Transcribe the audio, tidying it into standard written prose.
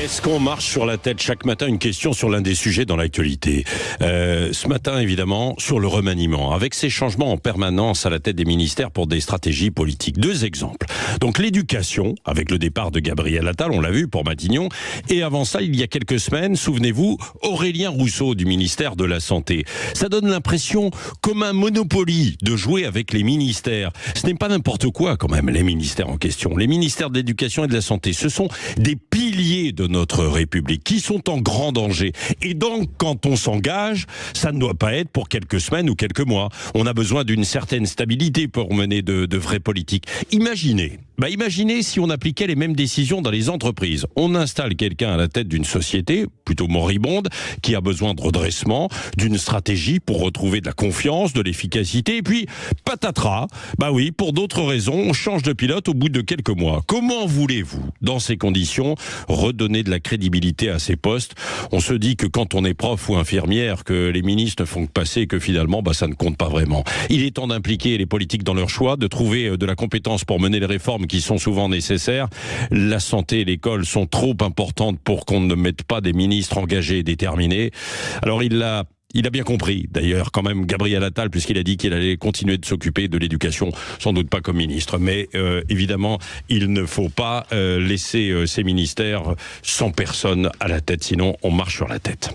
Est-ce qu'on marche sur la tête chaque matin? Une question sur l'un des sujets dans l'actualité. Ce matin, évidemment, sur le remaniement, avec ces changements en permanence à la tête des ministères pour des stratégies politiques. Deux exemples. Donc l'éducation, avec le départ de Gabriel Attal, on l'a vu pour Matignon, et avant ça, il y a quelques semaines, souvenez-vous, Aurélien Rousseau du ministère de la Santé. Ça donne l'impression comme un Monopoly de jouer avec les ministères. Ce n'est pas n'importe quoi quand même, les ministères en question. Les ministères de l'Éducation et de la Santé, ce sont des piliers de notre République qui sont en grand danger. Et donc, quand on s'engage, ça ne doit pas être pour quelques semaines ou quelques mois. On a besoin d'une certaine stabilité pour mener de vraies politiques. Imaginez si on appliquait les mêmes décisions dans les entreprises. On installe quelqu'un à la tête d'une société, plutôt moribonde, qui a besoin de redressement, d'une stratégie pour retrouver de la confiance, de l'efficacité, et puis, patatras, pour d'autres raisons, on change de pilote au bout de quelques mois. Comment voulez-vous, dans ces conditions, redonner de la crédibilité à ces postes? On se dit que quand on est prof ou infirmière, que les ministres ne font que passer et que finalement, ça ne compte pas vraiment. Il est temps d'impliquer les politiques dans leurs choix, de trouver de la compétence pour mener les réformes qui sont souvent nécessaires. La santé et l'école sont trop importantes pour qu'on ne mette pas des ministres engagés et déterminés. Alors il a bien compris, d'ailleurs, quand même, Gabriel Attal, puisqu'il a dit qu'il allait continuer de s'occuper de l'éducation, sans doute pas comme ministre. Mais évidemment, il ne faut pas laisser ces ministères sans personne à la tête, sinon on marche sur la tête.